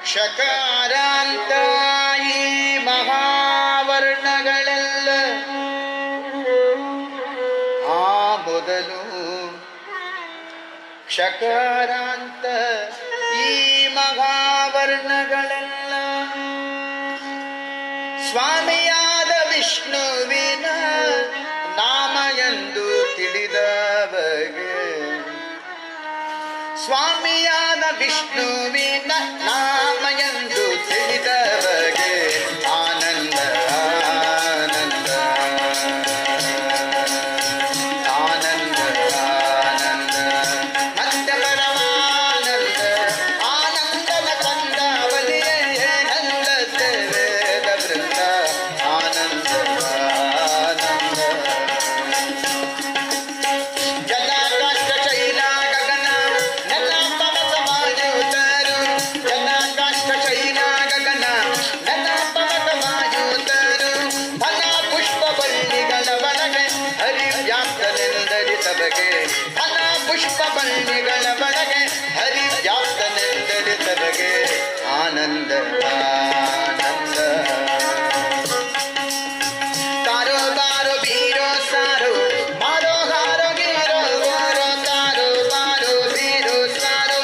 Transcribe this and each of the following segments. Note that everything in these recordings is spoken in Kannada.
ಕ್ಷಕಾರಾಂತ ಈ ಮಹಾವರ್ಣಗಳೆಲ್ಲ ಆ ಮೊದಲು ಕ್ಷಕಾರಾಂತ ಈ ಮಹಾವರ್ಣಗಳೆಲ್ಲ ಸ್ವಾಮಿಯಾದ ವಿಷ್ಣುವಿನ ನಾಮ ಎಂದು ತಿಳಿದವಗೆ ಸ್ವಾಮಿಯಾದ ವಿಷ್ಣುವಿನ ನಾಮ ಎಂದು ತಿಳಿದವಗೆ ಆನಂದ ಆನಂದ ಆನಂದ ಆನಂದ ಮಧ್ಯ ಪರಮಾನಂದ ಆನಂದನ ಕಂದವಲಿಯೇ ನಂದ ವೇದ ವೃಂದ ಆನಂದ ಆನಂದ ಜಲಾಕಾಶ ಶೈಲ ಗಗನ ನೆಲ ಪವನ ವಾಯುತರು ಜಲಾಕಾಶ ಶೈಲ ಗಗನ ನೆಲ ಪವನ ವಾಯುತರು ಫಲ ಪುಷ್ಪ ಬಳ್ಳಿಗಳ ಒಳಗೆ ಹರಿವ್ಯಾಪ್ತನೆಂದರಿತವಗೆ ಫಲ ಪುಷ್ಪ ಬಳ್ಳಿಗಳ ಒಳಗೆ ಹರಿವ್ಯಾಪ್ತನೆಂದರಿತವಗೆ ಆನಂದ ಆನಂದ ತಾರೋ ಬಾರೋ ಬೀರೋ ಸಾರೋ ಮಾರೋ ಹಾರೋ ಗೀರೋ ಗೋರೋ ತಾರೋ ಬಾರೋ ಬೀರೋ ಸಾರೋ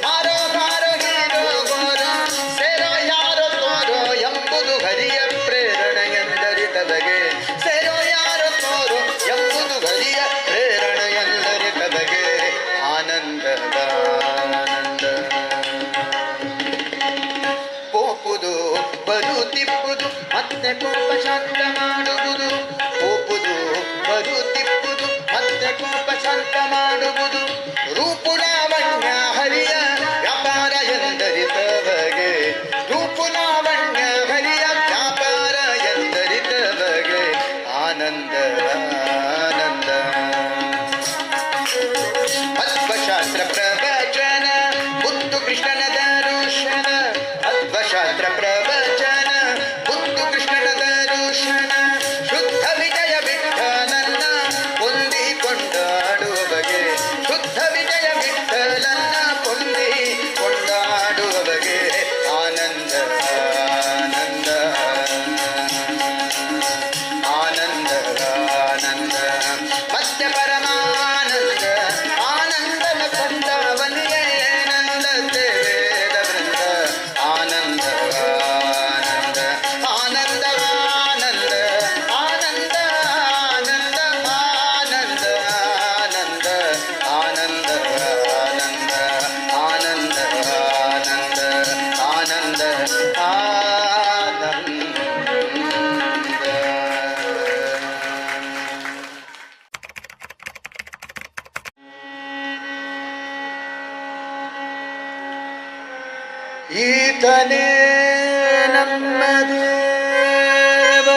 ಮಾರೋ ಹಾರೋ ಗೀರೋ ಗೋರೋ ಸೇರೋ ಯಾರೋ ತೋರೋ ಎಂಬುದು ಹರಿಯ ಪ್ರೇರಣೆ ಎಂದರಿತವಗೆ ಸೇರೋ ಯಾರೋ ತೋರೋ ಎಂಬುದು ಹರಿಯ ಪ್ರೇರಣೆ ಎಂದರಿತವಗೆ ಆನಂದದ ಆನಂದ ಪೋಪುದು ಬರು ತಿಪ್ಪುದು ಮತ್ತೆ ಕೋಪ ಶಾಂತ ಮಾಡುವುದು ಪೋಪುದು ಬರು ತಿಪ್ಪುದು ಮತ್ತೆ ಕೋಪ ಶಾಂತ ಮಾಡುವುದು ರೂಪುಲಾವಣ್ಯ ಹರಿಯ ವ್ಯಾಪಾರ ಎಂದರಿತವಗೆ ರೂಪುಲಾವಣ್ಯ ಹರಿಯ ವ್ಯಾಪಾರ ಎಂದರಿತವಗೆ ಆನಂದ ಆನಂದ ಅಧ್ವಶಾಸ್ತ್ರ ಪ್ರವಚನ ಬುದ್ಧು ಕೃಷ್ಣನ ದರ್ಶನ ಅಧ್ವಶಾಸ್ತ್ರ ಪ್ರವಚನ ಬುದ್ಧು ಕೃಷ್ಣನ ದರ್ಶನ ಶುದ್ಧ ವಿಜಯ ವಿಠಲನ್ನ ಹೊಂದಿ ಕೊಂಡಾಡುವವಗೆ ಶುದ್ಧ ವಿಜಯ ವಿಠಲನ್ನ ಹೊಂದಿ ಕೊಂಡಾಡುವವಗೆ ಆನಂದ ಆನಂದ ಆನಂದ ಆನಂದ ಮಧ್ಯ ಪರಮಾನಂದ ಆನಂದನ ಕಂದವನಿಯೇ ನಂದ ವೇದ ವೃಂದ ಆನಂದ ಆನಂದ ಆನಂದ ಆನಂದ ಆನಂದ ಆನಂದ ಆನಂದ ಆನಂದ ಆನಂದ ಆನಂದ ಆನಂದ ಆನಂದ ಆನಂದ ಈತನೇ ನಮ್ಮ ದೇವ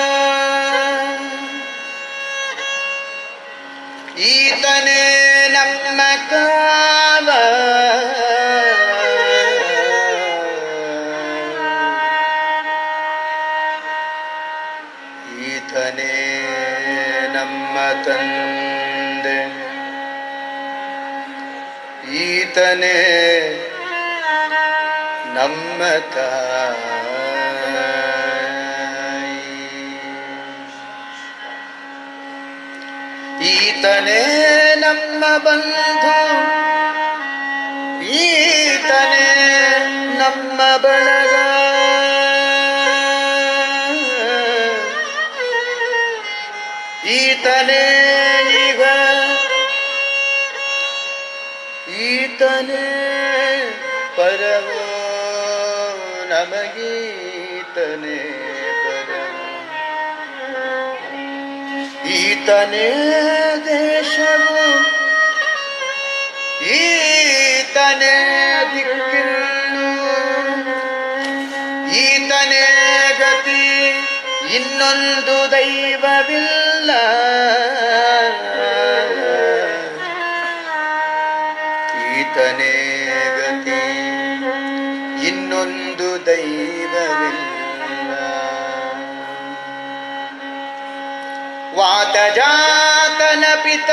ಈತನೇ ನಮ್ಮ ಕಾಲ ಈತನೇ ನಮ್ಮ ತಂದೆ ಈತನೇ ನಮ್ಮ ತಾಯಿ ಈತನೇ ನಮ್ಮ ಬಂಧು ಈತನೇ ನಮ್ಮ ಬಳಗ ಈತನೇ ಈಗ ಈತನೇ ಪರವೋ ನಮಗೀತನೇ ಪರವೋ ಈತನೇ ದೇಶವು ಈತನೇ ದಿಕ್ಕಿಲ್ಲು ಈತನೇ ಗತಿ ಇನ್ನೊಂದು ದೈವವಿಲ್ಲ ಈತನೇ ಗತಿ ಇನ್ನೊಂದು ದೈವವಿಲ್ಲ ವಾತಜಾತನ ಪಿತ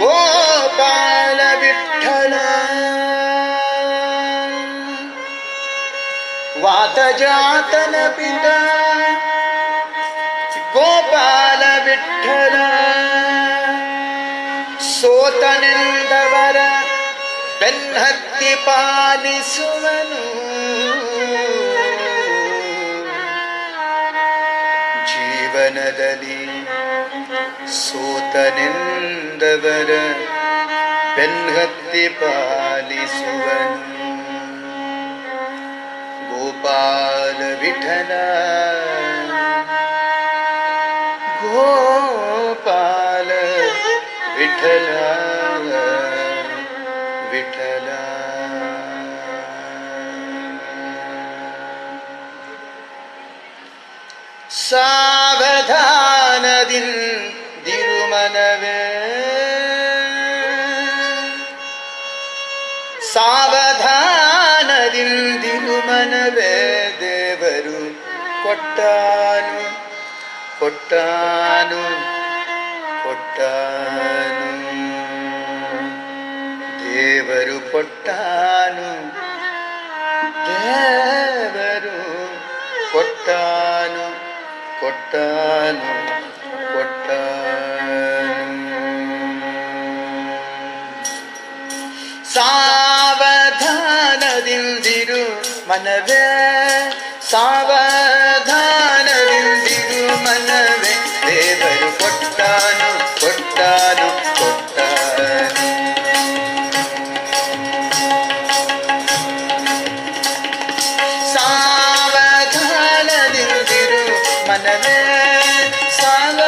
ಗೋಪಾಲ ವಿಠಲ ಆತಜಾತನ ಪಿತ ಗೋಪಾಲ ವಿಠಲ ಸೋತನೆಂದವರ ಬೆನ್ನತ್ತಿ ಪಾಲಿಸುವನು ಜೀವನದಲ್ಲಿ ಸೋತನೆಂದವರ ಬೆನ್ನತ್ತಿ ಪಾಲಿಸುವನು ಗೋಪಾಲ ವಿಠಲ ಗೋಪಾಲ ವಿಠಲ ವಿಠಲ ಸಾವಧಾನದಿಂದಿರು ಮನವೇ ಸಾವಧಾನದಿಂದಿರು ಮನವೇ ದೇವರು ಕೊಟ್ಟಾನು ಕೊಟ್ಟಾನು ಕೊಟ್ಟಾನು ದೇವರು ಕೊಟ್ಟಾನು ದೇವರು ಕೊಟ್ಟಾನು ಕೊಟ್ಟಾನು ಕೊಟ್ಟಾನು ಸಾವಧಾನದಿಂದಿರು ಮನವೇ ಸಾವಧಾನದಿಂದಿರು ಮನವೇ ದೇವರು ಕೊಟ್ಟಾನು ಕೊಟ್ಟಾನು ಕೊಟ್ಟಾನು ಸಾವಧಾನದಿಂದಿರು ಮನವೇ ಸಾವಧಾನದಿಂದಿರು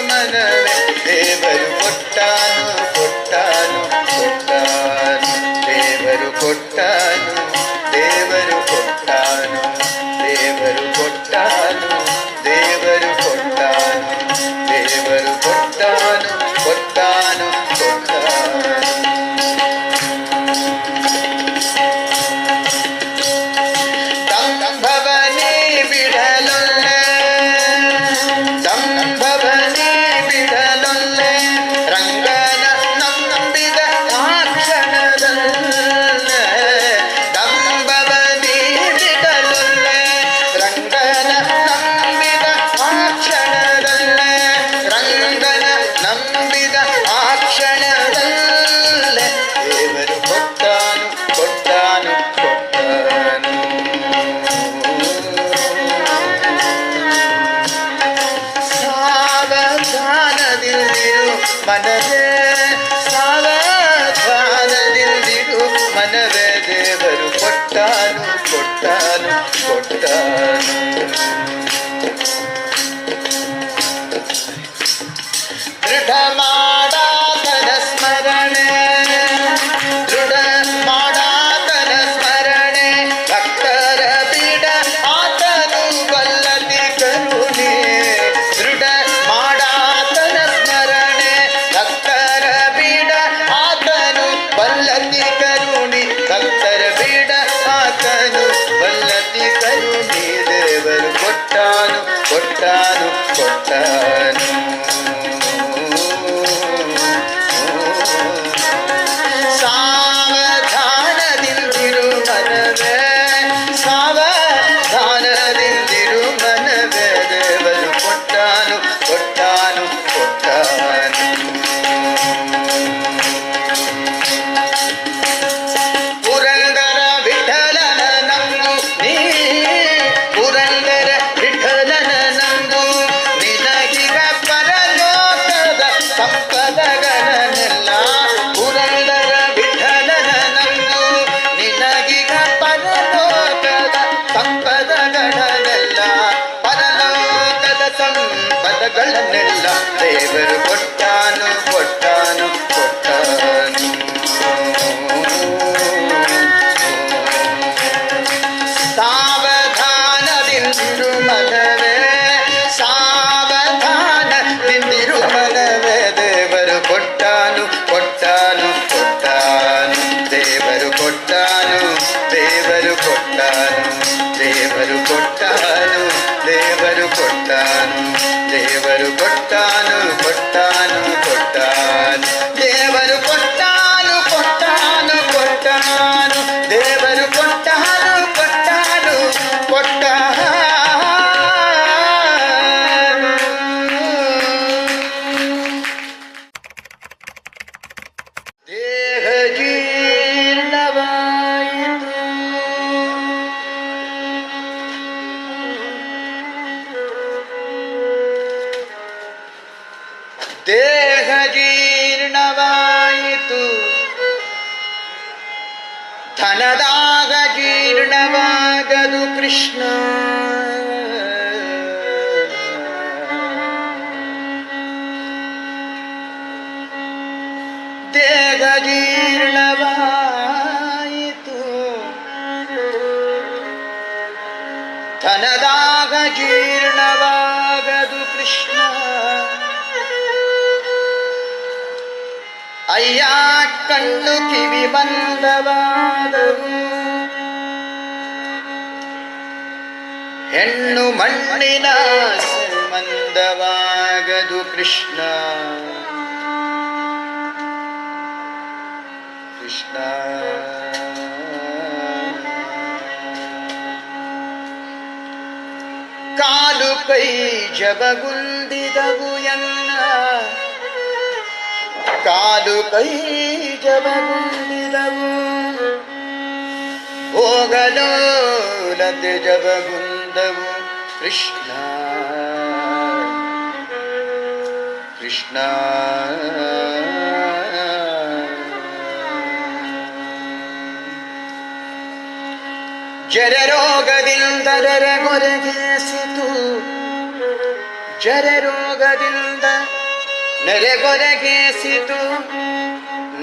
ಮನವೇ ದೇವರು ಕೊಟ್ಟಾನು ಕೊಟ್ಟಾನು ಕೊಟ್ಟಾನು ದೇವರು ಕೊಟ್ಟಾನು ದೇವರು ಕೊಟ್ಟಾನು ದೇವರು ಕೊಟ್ಟಾನು ದೇವರು ಕೊಟ್ಟಾನು ದೇವರು ಕೊಟ್ಟಾನು ಕೊಟ್ಟಾನು ಕೊಟ್ಟಾನು ದಂಭವನೇ ಬಿಡಲೊಲ್ಲೆ ದಂಭವನೇ ಬಿಡಲೊಲ್ಲೆ ರಂಗನ ನಂಬಿದ ಆ ಕ್ಷಣದಲ್ಲೇ ದಂಭವನೇ ಬಿಡಲೊಲ್ಲೆ ರಂಗನ ನಂಬಿದ ಆ ಕ್ಷಣದಲ್ಲೇ ರಂಗನ ನಂಬಿದ ಆ ಕ್ಷಣದಲ್ಲೇ ದೇವರು ಕೊಟ್ಟಾನು ಕೊಟ್ಟಾನು ಕೊಟ್ಟಾನು ಸಾವಧಾನದಿಂದಿರು ಮನವೇ ಸಾವಧಾನದಿಂದಿರು ಮನವೇ ದೇವರು ಕೊಟ್ಟಾನು ಕೊಟ್ಟಾನು ಕೊಟ್ಟಾನು ದೃಢ ಮಾಡಾತನ ಸ್ಮರಣೆ ದೃಢ ಮಾಡಾತನ ಸ್ಮರಣೆ ಭಕ್ತರ ಬಿಡ ಆತನು ಬಲ್ಲತಿ ಕರುಣೆ ದೃಢ ಮಾಡಾತನ ಸ್ಮರಣೆ ಭಕ್ತರ ಬಿಡ ಆತನು ಬಲ್ಲತಿ ಕರುಣಿ ಭಕ್ತರ ಬಿಡ ಆತನು ಬಲ್ಲತಿ ಕರುಣಿ ದೇವರು ಕೊಟ್ಟಾನು ಕೊಟ್ಟಾನು ಕೊಟ್ಟಾನು ಸಾವಧಾನದಿಂದಿರು ಮನವೇ ಸಾವಧಾನದಿಂದಿರು ಮನವೇ ದೇವರು ಕೊಟ್ಟಾನು ಕೊಟ್ಟಾನು ಕೊಟ್ಟಾನು ಪುರಂದರ ವಿಠಲನ ನಂದು ನೀ ಪುರಂದರ ವಿಠಲನ ನಂದು ನಿನಗಿಗ ಪರಲೋಕದ ಸಂಪದಗಳನ್ನೆಲ್ಲ ಪುರಂದರ ವಿಠಲನ ನಂದು ನಿನಗಿಗ ಪರಲೋಕದ ಸಂಪದಗಳನ್ನೆಲ್ಲ ಪರಲೋಕದ ಸಂಪದಗಳನ್ನೆಲ್ಲ ದೇವರು ಕೊಟ್ಟಾನು ಕೊಟ್ಟಾನು ಕೊಟ್ಟಾನು ಸಾವಧಾನದಿಂದಿರು ಮನವೇ ಸಾವಧಾನದಿಂದಿರು ಮನವೇ ದೇವರು ಕೊಟ್ಟಾನು ಕೊಟ್ಟಾನು ಕೊಟ್ಟಾನು ದೇವರು ಕೊಟ್ಟಾನು ದೇವರು ಕೊಟ್ಟಾನು ದೇವರು ಕೊಟ್ಟಾನು ದೇವರು ಕೊಟ್ಟಾನು ದೇವರು ಕೊಟ್ಟಾನು ಕೊಟ್ಟಾನು ಕೊಟ್ಟಾನು ದೇವರು ಕೊಟ್ಟಾನು ಕೊಟ್ಟಾನು ಕೊಟ್ಟಾನು ದೇವರು ಕೊಟ್ಟಾನು ಧನದಾಗ ಜೀರ್ಣವಾಗದು ಕೃಷ್ಣ. ದೇಹ ಜೀರ್ಣವಾಯಿತು ಧನದಾಗ ಜೀರ್ಣವಾಗದು ಕೃಷ್ಣ. ಅಯ್ಯ ಕಣ್ಣು ಕಿವಿ ಬಂದವಾದವು ಹೆಣ್ಣು ಮಣ್ಣಿನ ಸಂಬಂಧವಾಗದು ಕೃಷ್ಣ. ಕೃಷ್ಣ ಕಾಲು ಕೈ ಜಬಗುಂದಿದವು ಎನ್ನ ಕಾಲು ಕೈ ಜಬಗುಂದಿದವು ಹೋಗಲು ಲತೆ ಜಬಗುಂದವು ಕೃಷ್ಣ. ಕೃಷ್ಣ ಜರರೋಗದಿಂದ ನೆರೆಗೊರಗಿಸಿತು ಜರರೋಗದಿಂದ ನೆರೆಗೊರಗಿಸಿತು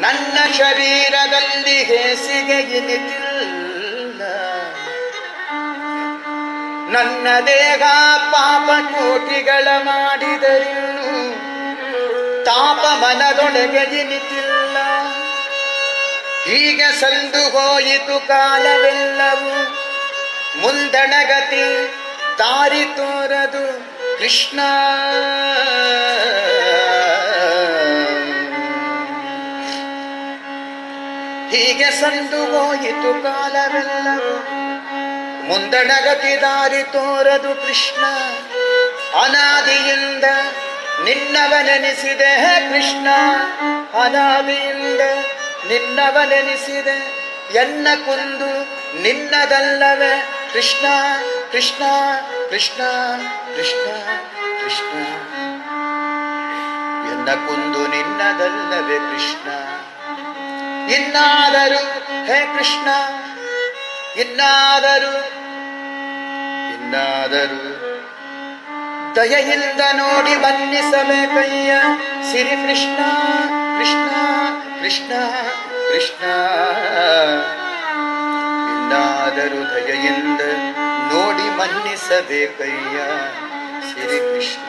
ನನ್ನ ಶರೀರದಲ್ಲಿ ಹೇಸಿಗೆ ಇನಿತಿಲ್ಲ. ನನ್ನ ದೇಹ ಪಾಪ ಕೋಟಿಗಳ ಮಾಡಿದರಿನ್ನು ತಾಪ ಮನದೊಳಗೆ ಇನಿತಿಲ್ಲ. ಹೀಗೆ ಸಂದು ಹೋಯಿತು ಕಾಲವೆಲ್ಲವೂ ಮುಂದಣಗತಿ ದಾರಿ ತೋರದು ಕೃಷ್ಣ. ಹೀಗೆ ಸಂದು ಹೋಯಿತು ಕಾಲವೆಲ್ಲವೂ ಮುಂದಣಗತಿ ದಾರಿ ತೋರದು ಕೃಷ್ಣ. ಅನಾದಿಯಿಂದ ನಿನ್ನವನೆನಿಸಿದೆ ಹೇ ಕೃಷ್ಣ. ಅನಾದಿಯಿಂದ ನಿನ್ನವನೆನಿಸಿದೆ ಎನ್ನ ಕುಂದು ನಿನ್ನದಲ್ಲವೇ ಕೃಷ್ಣ. ಕೃಷ್ಣ ಕೃಷ್ಣ ಕೃಷ್ಣ ಕೃಷ್ಣ ಎನ್ನ ಕುಂದು ನಿನ್ನದಲ್ಲವೇ ಕೃಷ್ಣ. ಇನ್ನಾದರೂ ಹೇ ಕೃಷ್ಣ ಇನ್ನಾದರೂ ದಯೆಯಿಂದ ನೋಡಿ ಮನ್ನಿಸಬೇಕಯ್ಯ ಸಿರಿ ಕೃಷ್ಣ. ಕೃಷ್ಣ ಕೃಷ್ಣ ಕೃಷ್ಣ ಇನ್ನಾದರೂ ದಯೆಯಿಂದ ನೋಡಿ ಮನ್ನಿಸಬೇಕಯ್ಯ ಸಿರಿ ಕೃಷ್ಣ.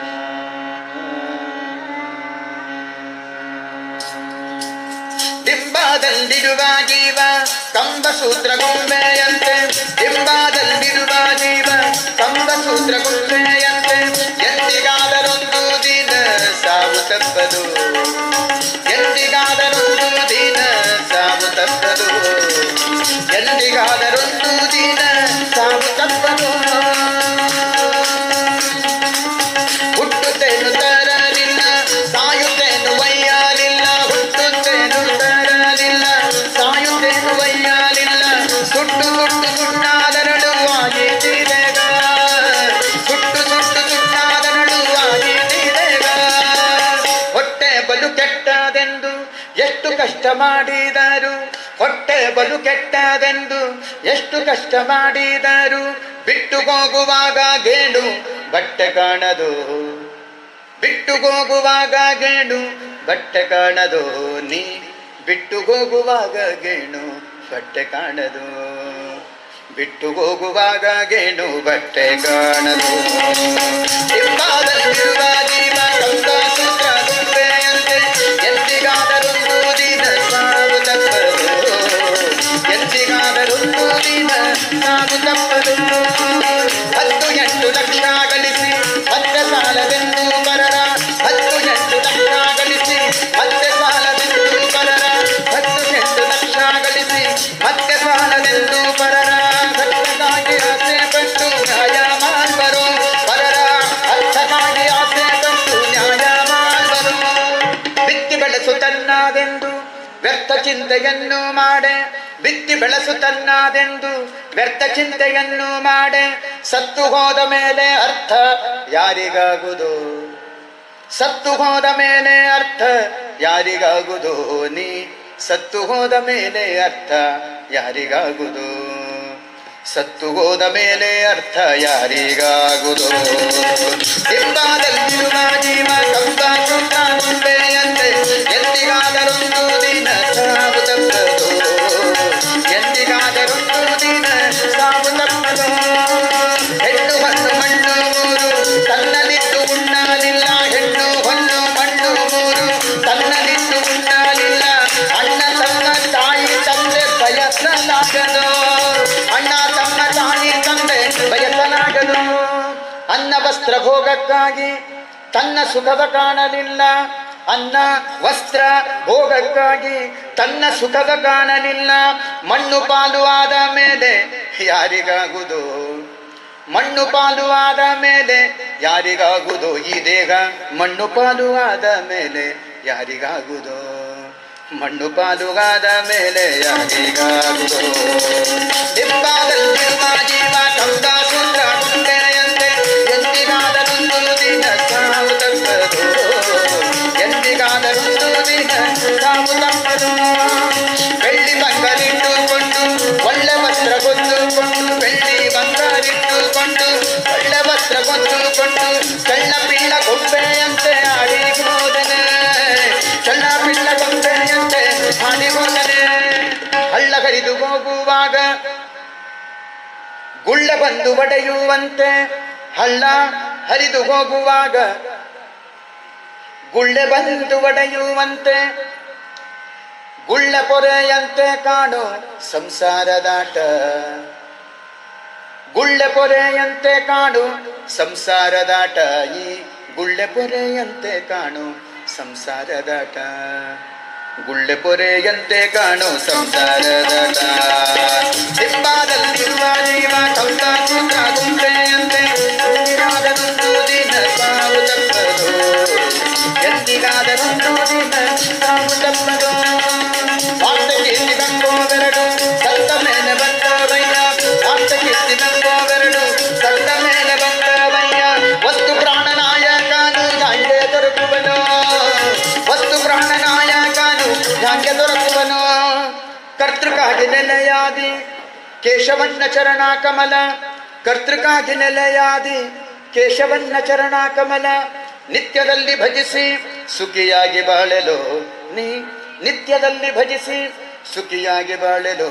ಡಿಂಬಾದಲ್ಲಿರುವ ಜೀವ ಕಂಬಸೂತ್ರ ಗೊಂಬೆಯಂತೆ ಡಿಂಬಾದಲ್ಲಿರುವ ಜೀವ ಕಂಬಸೂತ್ರ ಗೊಂಬೆಯಂತೆ ಎಂದಿಗಾದರೊಂದು ದಿನ ಸಾವು ತಪ್ಪದು. ಎಂದಿಗಾದರೊಂದು ದಿನ ಸಾವು ತಪ್ಪದು. ಎಂದಿಗಾದರೊಂದು ದಿನ ಸಾವು ತಪ್ಪದು. ಹುಟ್ಟುತ್ತೇನು ತರಲಿಲ್ಲ ಸಾಯುತ್ತೇನು ಒಯ್ಯಲಿಲ್ಲ. ಹುಟ್ಟುತ್ತೇನು ತರಲಿಲ್ಲ ಸಾಯುತ್ತೇನು ಒಯ್ಯಲಿಲ್ಲ. ಸುಟ್ಟು ಸುಟ್ಟು ಸುಣ್ಣಾದರಳು ಆಗಿದ್ದೀರೇಗ. ಸುಟ್ಟು ಸುಟ್ಟು ಸುಣ್ಣಾದರಳು ಆಗಿದ್ದೀರೇಗ. ಹೊಟ್ಟೆ ಬಲು ಕೆಟ್ಟದೆಂದು ಎಷ್ಟು ಕಷ್ಟ ಮಾಡಿದರು. ಹೊಟ್ಟೆ ಬಲು ಕೆಟ್ಟದೆಂದು ಎಷ್ಟು ಕಷ್ಟ ಮಾಡಿದರು. ಬಿಟ್ಟು ಹೋಗುವಾಗ ಗೇಣು ಬಟ್ಟೆ ಕಾಣದು. ಬಿಟ್ಟು ಹೋಗುವಾಗ ಗೇಣು ಬಟ್ಟೆ ಕಾಣದು. ನೀ ಬಿಟ್ಟು ಹೋಗುವಾಗ ಗೇಣು ಬಟ್ಟೆ ಕಾಣದು. ಬಿಟ್ಟು ಹೋಗುವಾಗ ಗೇಣು ಬಟ್ಟೆ ಕಾಣದು. ಡಿಂಬಾದಲ್ಲಿರುವ ಜೀವ ಕಂಬಸೂತ್ರ ಗೊಂಬೆಯಂತೆ ಎಂದಿಗಾದರೊಂದು ದಿನ ಸಾವು ತಪ್ಪದು. ಎಂದಿಗಾದರೊಂದು ದಿನ ಸಾವು ತಪ್ಪದು. 10-8 ಲಕ್ಷ ಗಳಿಸಿ ಮತ್ತೆ ಸಾಲವೆಂದು ಬರರ. 10-8 ಲಕ್ಷ ಗಳಿಸಿ ಮತ್ತೆ ಸಾಲವೆಂದು ಬರರ. 10-8 ಲಕ್ಷ ಗಳಿಸಿ ಮತ್ತೆ ಸಾಲವೆಂದು ಬರರ. ಭಕ್ತನಾಗಿ ಆಸೆ ಪಟ್ಟು ನ್ಯಾಯ ಮಾಡ್ಬರೋ ಬರರ. ಅರ್ಥನಾಗಿ ಆಸೆ ಪಟ್ಟು ನ್ಯಾಯ ಮಾಡ್ಬರೋ. ಬಿತ್ತಿ ಬೆಳೆಸು ತನ್ನದೆಂದು ವ್ಯರ್ಥ ಚಿಂತೆಯನ್ನು ಮಾಡೆ. ಬಿತ್ತಿ ಬೆಳೆಸು ತನ್ನದೆಂದು ವ್ಯರ್ಥ ಚಿಂತೆಯನ್ನು ಮಾಡೆ. ಸತ್ತು ಹೋದ ಮೇಲೆ ಅರ್ಥ ಯಾರಿಗಾಗುವುದು. ಸತ್ತು ಹೋದ ಮೇಲೆ ಅರ್ಥ ಯಾರಿಗಾಗುವುದು. ನೀ ಸತ್ತು ಹೋದ ಮೇಲೆ ಅರ್ಥ ಯಾರಿಗಾಗುವುದು? ಸತ್ತು ಹೋದ ಮೇಲೆ ಅರ್ಥ ಯಾರಿಗಾಗುವುದು? ಹಿಂಬಾದಲ್ಲಿರುವ ಜೀವ ಕಂಬೆಯಂತೆ ಎಂದಿಗಾದರೊಂದು ದಿನ ಸಾವು ತಪ್ಪದು, ಎಂದಿಗಾದರೊಂದು ದಿನ ಸಾವು ತಪ್ಪದು. ಹೆಣ್ಣು ಹೊನ್ನು ಮಣ್ಣು ಮೂರು ತನ್ನಲಿದ್ದು ಉಣ್ಣಲಿಲ್ಲ, ಹೆಣ್ಣು ಹೊನ್ನು ಮಣ್ಣು ಮೂರು ತನ್ನಲಿದ್ದು ಉಣ್ಣಲಿಲ್ಲ. ಅಣ್ಣ ತಮ್ಮ ತಾಯಿ ತಂದೆ ಬಯಸಲಾಗದು, ಅಣ್ಣ ತಮ್ಮ ತಾಯಿ ತಂದೆ ಬಯಸಲಾಗದು. ಅನ್ನ ವಸ್ತ್ರ ಭೋಗಕ್ಕಾಗಿ ತನ್ನ ಸುಖವ ಕಾಣಲಿಲ್ಲ, ಅನ್ನ ವಸ್ತ್ರ ಭೋಗಕ್ಕಾಗಿ ತನ್ನ ಸುಖವ ಕಾಣಲಿಲ್ಲ. ಮಣ್ಣು ಪಾಲು ಆದ ಮೇಲೆ ಯಾರಿಗಾಗುವುದು? ಮಣ್ಣು ಪಾಲು ಆದ ಮೇಲೆ ಯಾರಿಗಾಗುವುದು? ಈ ದೇಹ ಮಣ್ಣು ಪಾಲು ಆದ ಮೇಲೆ ಯಾರಿಗಾಗುವುದು? ಮಣ್ಣು ಪಾಲು ಆದ ಮೇಲೆ ಯಾರಿಗಾಗುವುದು? ಡಿಂಬಾದಲ್ಲಿರುವ ಜೀವ ಕಂಬ ಸೂತ್ರ ಗುಂಡೆಯಂತೆ ಎಂದಿಗಾದರೊಂದು ದಿನ ಸಾವು ತಪ್ಪದು, ಎಂದಿಗಾದರೊಂದು ದಿನ ಸಾವು ತಪ್ಪದು. ಬೆಳ್ಳಿ ಬಂಗಾರಿಟ್ಟುಕೊಂಡು ಒಳ್ಳೆ ವಸ್ತ್ರ ಹೊತ್ತುಕೊಂಡು, ಬೆಳ್ಳಿ ಬಂಗಾರಿಟ್ಟುಕೊಂಡು ಒಳ್ಳೆ ವಸ್ತ್ರ ಹೊತ್ತುಕೊಂಡು ಕಳ್ಳ ಪಿಳ್ಳ ಗೊಂಬೆಯಂತೆ ಆಡಿ ಹೋದನೆ, ಕಳ್ಳ ಪಿಳ್ಳ ಗೊಂಬೆಯಂತೆ ಆಡಿ ಹೋದನೆ. ಹಳ್ಳ ಹರಿದು ಹೋಗುವಾಗ ಗುಳ್ಳ ಬಂದು ಒಡೆಯುವಂತೆ, ಹಳ್ಳ ಹರಿದು ಹೋಗುವಾಗ ಗುಳ್ಳೆ ಬಂದು ಒಡೆಯುವಂತೆ, ಗುಳ್ಳ ಪೊರೆಯಂತೆ ಕಾಣು ಸಂಸಾರದಾಟ, ಗುಳ್ಳೆ ಪೊರೆಯಂತೆ ಕಾಣು ಸಂಸಾರದಾಟ. ಈ ಗುಳ್ಳೆ ಪೊರೆಯಂತೆ ಕಾಣು ಸಂಸಾರದಾಟ, ಗುಳ್ಳೆ ಪೊರೆಯಂತೆ ಕಾಣು ಸಂಸಾರದಾಟ. ಹಿಂಬಾದಲ್ಲಿರುವ ಜೀವ ಕಂಬ ಸೂತ್ರ ಗುಂಬೆಯಂತೆ ಎಂದಿಗಾದರೊಂದು ದಿನ ಸಾವು ತಪ್ಪದು, ಎಂದಿಗಾದರೊಂದು ದಿನ ಸಾವು ತಪ್ಪದು. ವಾರ್ತ ಕೀರ್ತಿ ಬಂಗೋವೆರಡು ಸತ್ತ ಮೇಲೆ ಬಂದವಯ್ಯ, ವಾರ್ತ ಕೀರ್ತಿ ಬಂಗೋವೆರಡು ಸತ್ತ ಮೇಲೆ ಬಂದವಯ್ಯ. ವಸ್ತು ಪ್ರಾಣನಾಯಕನು ಯಾಕೆ ದೊರಕುವನು? ವಸ್ತು ಪ್ರಾಣನಾಯಕನು ಯಾಕೆ ದೊರಕುವನು? ಕರ್ತೃಕಾಗಿ ನೆಲೆಯಾದಿ ಕೇಶವನ್ನ ಚರಣ ಕಮಲ, ಕರ್ತೃಕಾಗಿ ನೆಲೆಯಾದಿ ಕೇಶವನ್ನ ಚರಣ ಕಮಲ. ನಿತ್ಯದಲ್ಲಿ ಭಜಿಸಿ ಸುಖಿಯಾಗಿ ಬಾಳೆಲು ನೀ, ನಿತ್ಯದಲ್ಲಿ ಭಜಿಸಿ ಸುಖಿಯಾಗಿ ಬಾಳೆಲು,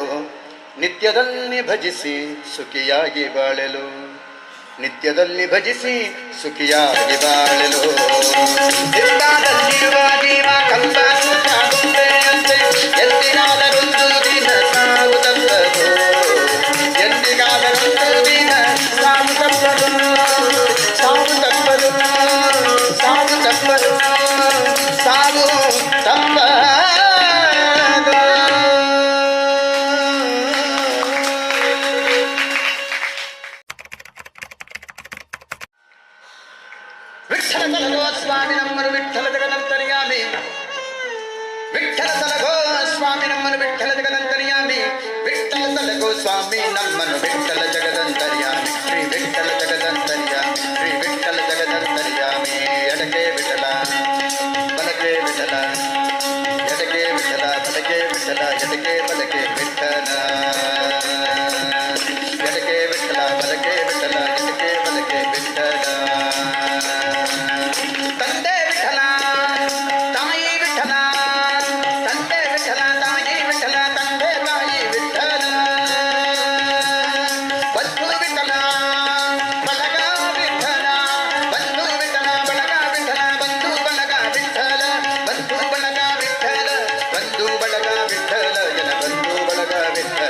ನಿತ್ಯದಲ್ಲಿ ಭಜಿಸಿ ಸುಖಿಯಾಗಿ ಬಾಳೆಲು, ನಿತ್ಯದಲ್ಲಿ ಭಜಿಸಿ ಸುಖಿಯಾಗಿ ಬಾಳೆಲು. ಹಿಂಬಾದಲ್ಲಿರುವ ಜೀವ ಕಂಬ ಸೂತ್ರ ಗುಂಬೆಯಂತೆ ಎಂದಿಗಾದರೊಂದು ದಿನ ಸಾವು ತಪ್ಪದು, ಎಂದಿಗಾದರೊಂದು ದಿನ ಸಾವು ತಪ್ಪದು, ಸಾವು ತಪ್ಪದು, ಸಾವು ತಪ್ಪದು, ಸಾವು ತಪ್ಪದು. ವಿಠ್ಠಲ ತಲಗೋ ಸ್ವಾಮಿ ನಮ್ಮನು ವಿಠ್ಠಲ ಜಗದಂತರ್ಯಾಮಿ, ವಿಠ್ಠಲ ತಲಗೋ ಸ್ವಾಮಿ ನಮ್ಮನು ವಿಠ್ಠಲ ಜಗದಂತರ್ಯಾಮಿ, ವಿಠ್ಠಲ ತಲಗೋ ಸ್ವಾಮಿ ನಮ್ಮನು ವಿಠ್ಠಲ ಜಗದಂತರ್ಯಾಮಿ, ಶ್ರೀ ವಿಠ್ಠಲ ಜಗದಂತರ್ಯಾಮಿ, ಶ್ರೀ ವಿಠ್ಠಲ ಜಗದಂತರ್ಯಾಮಿ. ಎಡಕೆ ವಿಠಲ ಬಲಕೆ ವಿಠಲ, ಎಡಕೆ ವಿಠಲ ಬಲಕೆ ವಿಠಲ, ಎಡಕೆ ಬಲಕೆ ವಿಠಲ, ಎಡಕೆ ವಿಠಲ ಬಲಕೆ ವಿಠಲ, ಎಡಕೆ ಬಲಕೆ ವಿಠಲ. ತಂದೆ ವಿಠಲ ತಾಯಿ ವಿಠಲ, ತಂದೆ ವಿಠಲ ತಾಯಿ ವಿಠಲ, ತಂದೆ ತಾಯಿ ವಿಠಲ. ಬಂಧು ವಿಠಲ ಬಳಗ ವಿಠಲ, ಬಂಧು ವಿಠಲ ಬಳಗ ವಿಠಲ, ಬಂಧು ಬಳಗ ವಿಠಲ, ಬಂಧು ಬಳಗ ವಿಠಲ, ಬಂಧು ಬಳಗ ವಿಠಲ, ಎನ ಬಂಧು ಬಳಗ ವಿಠಲ.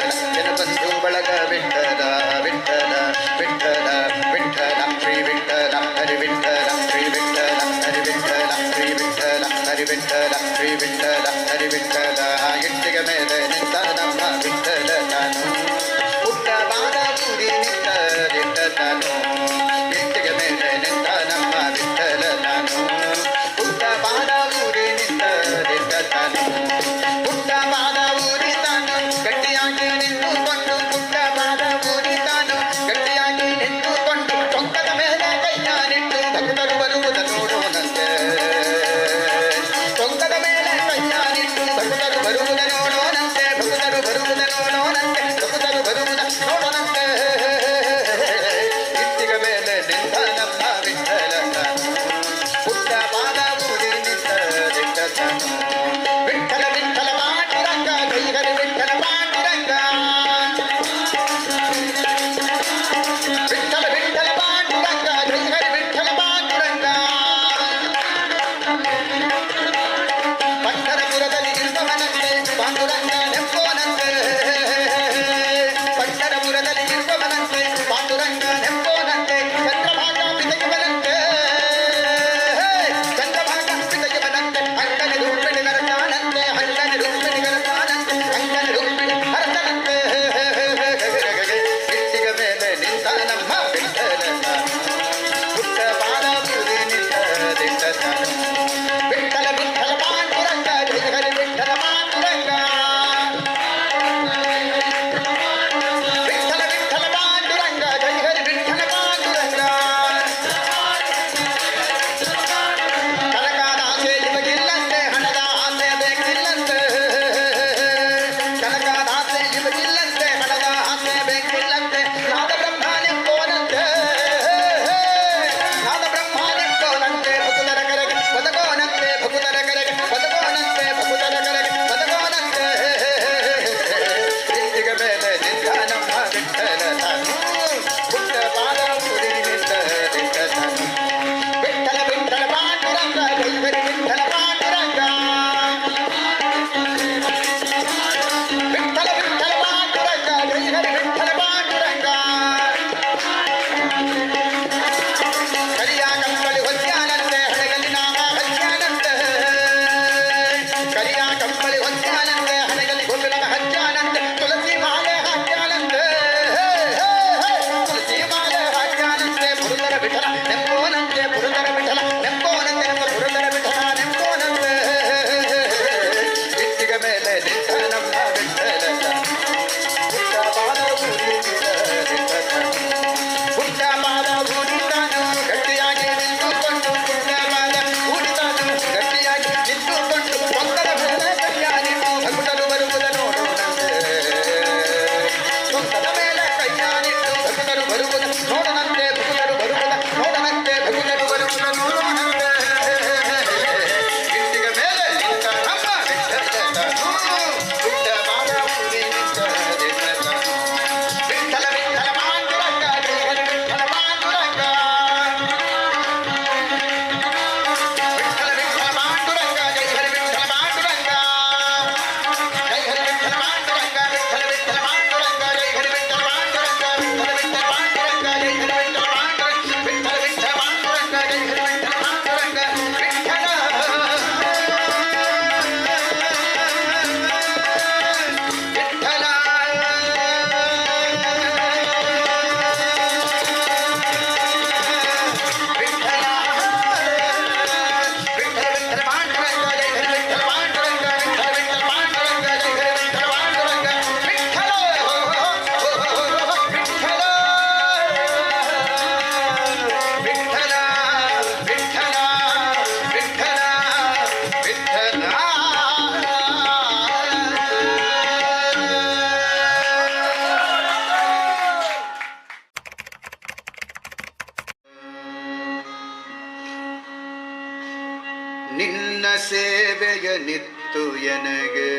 ಸೇವೆಯ ನಿತ್ತು ಎನಗೆ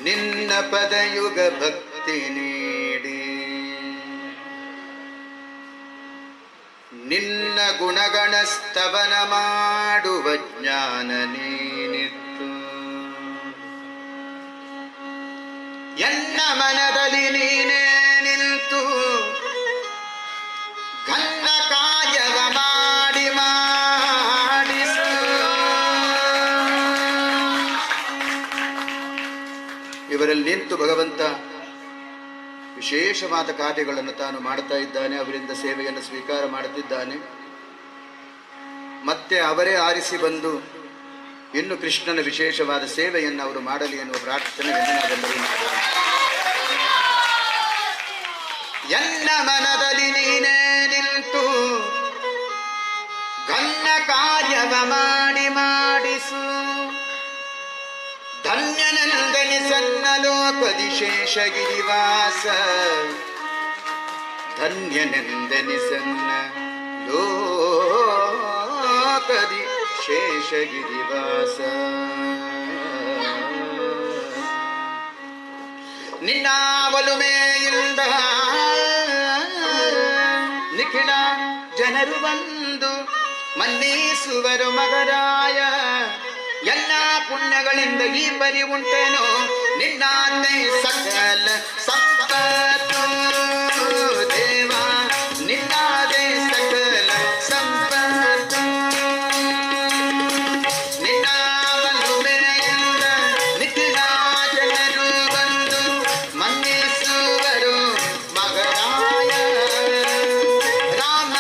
ನಿನ್ನ ಪದಯುಗ ಭಕ್ತಿ ನೀಡಿ ನಿನ್ನ ಗುಣಗಣ ಸ್ತವನ ಮಾಡುವ ಜ್ಞಾನ ನೀನಿತ್ತು ಎನ್ನ ಮನದಲ್ಲಿ ನೀನೇ ನಿಂತು ಘನ್ನ ಕಾರ್ಯವ ಮಾಡಿ ಮಾಡಿಸು ಇವರಲ್ಲಿ ನಿಂತು ಭಗವಂತ ವಿಶೇಷವಾದ ಕಾರ್ಯಗಳನ್ನು ತಾನು ಮಾಡ್ತಾ ಇದ್ದಾನೆ. ಅವರಿಂದ ಸೇವೆಯನ್ನು ಸ್ವೀಕಾರ ಮಾಡುತ್ತಿದ್ದಾನೆ. ಮತ್ತೆ ಅವರೇ ಆರಿಸಿ ಬಂದು ಇನ್ನು ಕೃಷ್ಣನ ವಿಶೇಷವಾದ ಸೇವೆಯನ್ನು ಅವರು ಮಾಡಲಿ ಎನ್ನುವ ಪ್ರಾರ್ಥನೆಯನ್ನು ನಾವೆಲ್ಲರೂ ಮಾಡೋಣ. ಎನ್ನ ಮನದಲ್ಲಿ ನೀನೇ ನಿಂತು ಘನ್ನ ಕಾರ್ಯವ ಮಾಡಿ ಮಾಡಿಸು ಧನ್ಯನೆಂದೆನಿಸನ್ನ ಲೋಕದಿ ಶೇಷಗಿರಿವಾಸ ಧನ್ಯನೆಂದೆನಿಸನ್ನ ಲೋಕದಿ ಶೇಷಗಿರಿವಾಸ ನಿನ್ನ ಒಲುಮೆಯಿಂದ ನಿಖಿಲ ಜನರು ಬಂದು ಮನ್ನಿಸುವರು ಮಗರಾಯ ಎಲ್ಲ ಪುಣ್ಯಗಳಿಂದ ಈ ಪರಿ ಉಂಟೇನೋ ನಿನ್ನಾತೆ ಸಕಲ ಸಂಪತ್ತು ದೇವ ನಿನ್ನಾದೆ ಸಕಲ ಸಂಪತ್ತು ನಿನ್ನ ಒಲುಮೆಯಿಂದ ನಿಖಿಲ ಜನರು ಬಂದು ಮನ್ನಿಸುವರು ಮಗರಾಯ ರಾಮ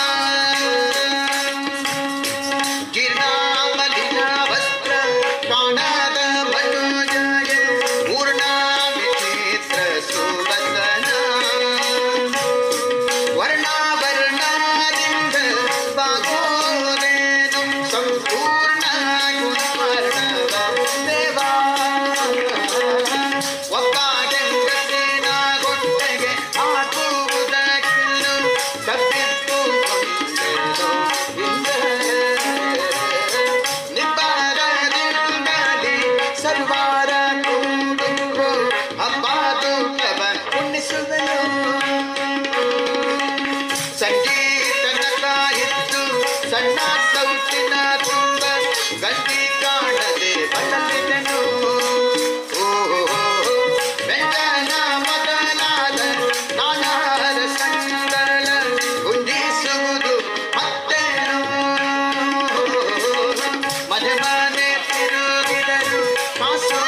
ಗಿರ್ನಾಮಲಿನ ವಸ್ತ್ರ ಕಾಣದ ಮನುಜಯ ಪೂರ್ಣ ವಿಚಿತ್ರ ಸುವಸನ ವರ್ಣ ವರ್ಣದಿಂದ ಬಾಗೋದೇನು ಸಂಪೂರ್ಣ ಗುಣವರ್ಣವ ದೇವಾ ಒಬ್ಬ ಹೆಂಗಸಿನ ಹೊಟ್ಟೆಗೆ ಹಾಕುವುದಕ್ಕಿನ್ನು ತಪ್ಪಿತ್ತು ಕೊಂಡೆನು ನಿಬ್ಬರದಿಂದಲೇ ಸರ್ವಾರ ಕೂಡುವು ಹಬ್ಬದು ಕವ ಉಣ್ಣಿಸುವನು ಸಂಗೀತನ ಕಾಯಿತ್ತು ಸಣ್ಣ ಸೌತಿನ ತುಂಬ ಗಂಡಿ ಕಾಣದೆ ಬದಲಿದನು ಬೆಂಡನ ಮೊದಲಾದ ನಾನಾರ ಸಂಗಳ ಗುಂಜಿಸುವುದು ಮತ್ತೇನು ಮನೆ ಮನೆ ತಿರುಗಿದರು ಕಾಸು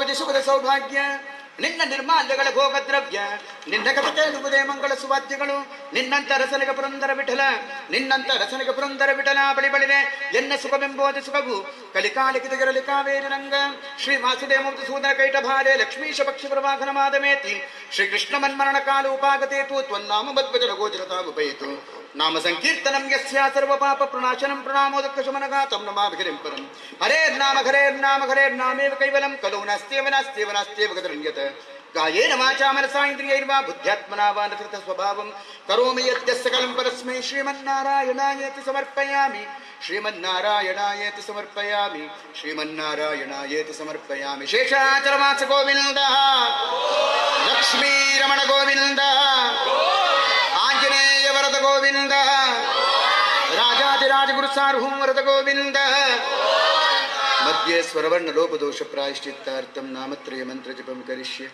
ಕೋಟಿ ಸುಖದ ಸೌಭಾಗ್ಯ, ನಿನ್ನ ನಿರ್ಮಾಲ್ಯಗಳ ಭೋಗದ್ರವ್ಯ, ನಿನ್ನ ಕಥೆ ಕೇಳುವುದೇ ಮಂಗಳ ಸುವಾದ್ಯಗಳು. ನಿನ್ನಂತ ರಸನಿಗ ಪುರಂದರ ವಿಠಲ, ನಿನ್ನಂತ ರಸನಿಗ ಪುರಂದರ ವಿಠಲ ಬಳಿ ಬಳಿರೆ ಎನ್ನ ಸುಖವೆಂಬೋದು ಸುಖವು. ಕಲಿಕಾಲಿಕಿದಗಿರಲಿ ಕಾವೇರಿ ರಂಗ, ಶ್ರೀ ವಾಸುದೇವ ಸೂದನ ಕೈಟ ಭಾರೆ ಲಕ್ಷ್ಮೀಶ ಪಕ್ಷಿ ಪ್ರವಾಹನ ಮಾದಮೇತಿ, ಶ್ರೀ ಕೃಷ್ಣ ಮನ್ಮರಣ ಕಾಲ ಉಪಾಗತೇತು ತ್ವನ್ನಾಮ ಮದ್ವಜನ ಗೋಚರತಾವುಪಯಿತು. ನಾಮ ಸಂಕೀರ್ತನಂ ಯಸ್ಯ ಸರ್ವ ಪಾಪ ಪ್ರಣಾಶನಂ ಪ್ರಣಾಮೋದಕ ಶಮನಘಾತಂ ನಮಾಭಿಹರಿಂ ಪರಂ. ಹರೇರ್ನಾಮ ಹರೇರ್ನಾಮ ಹರೇರ್ನಾಮೇವ ಕೈವಲಂ ಕಲೋ ನಾಸ್ತ್ಯೇವ ನಾಸ್ತ್ಯೇವ ನಾಸ್ತ್ಯೇವ ಗತರಂಗ್ಯತ. ಕಾಯೇನ ವಾಚಾ ಮನಸಾ ಇಂದ್ರಿಯೈರ್ವಾ ಬುದ್ಧ್ಯಾತ್ಮನಾ ವಾ ನಕೃತ ಸ್ವಭಾವಂ ಕರೋಮಿ ಯದ್ಯ ಸಕಲಂ ಪರಸ್ಮೈ ಶ್ರೀಮನ್ನಾರಾಯಣಾಯೇತಿ ಸಮರ್ಪಯಾಮಿ. ಶ್ರೀಮನ್ನಾರಾಯಣಾಯೇತಿ ಸಮರ್ಪಯಾಮಿ. ಶ್ರೀಮನ್ನಾರಾಯಣಾಯೇತಿ ಸಮರ್ಪಯಾಮಿ. ಶೇಷಾಚಲವಾಸ ಗೋವಿಂದ, ಲಕ್ಷ್ಮೀ ರಮಣ ಗೋವಿಂದ, ಆಂಜನೇಯ ವರದ ಗೋವಿಂದ, ರಾಜಾದಿರಾಜ ಗುರು ಸಾರ್ವಭೌಮ ವರದ ಗೋವಿಂದ. ಮಧ್ಯೆ ಸ್ವರವರ್ಣ ಲೋಪದೋಷ ಪ್ರಾಯಶ್ಚಿತ್ತಾರ್ಥಂ ನಾಮತ್ರಯ ಮಂತ್ರ ಜಪಂ ಕರಿಷ್ಯೆ.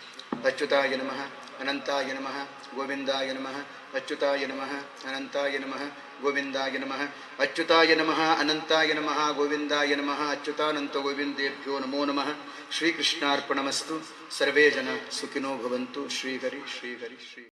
ಅಚ್ಯುತಾಯ ನಮಃ ಅನಂತಾಯ ನಮಃ ಗೋವಿಂದಾಯ ನಮಃ. ಅಚ್ಯುತಾಯ ನಮಃ ಅನಂತಾಯ ನಮಃ ಗೋವಿಂದಾಯ ನಮಃ. ಅಚ್ಯುತಾಯ ನಮಃ ಅನಂತಾಯ ನಮಃ ಗೋವಿಂದಾಯ ನಮಃ. ಅಚ್ಯುತಾನಂತ ಗೋವಿಂದೇಭ್ಯೋ ನಮೋ ನಮಃ. ಶ್ರೀಕೃಷ್ಣಾರ್ಪಣಮಸ್ತು. ಸರ್ವೇ ಜನ ಸುಖಿನೋ ಭವಂತು. ಶ್ರೀಹರಿ ಶ್ರೀಹರಿ ಶ್ರೀ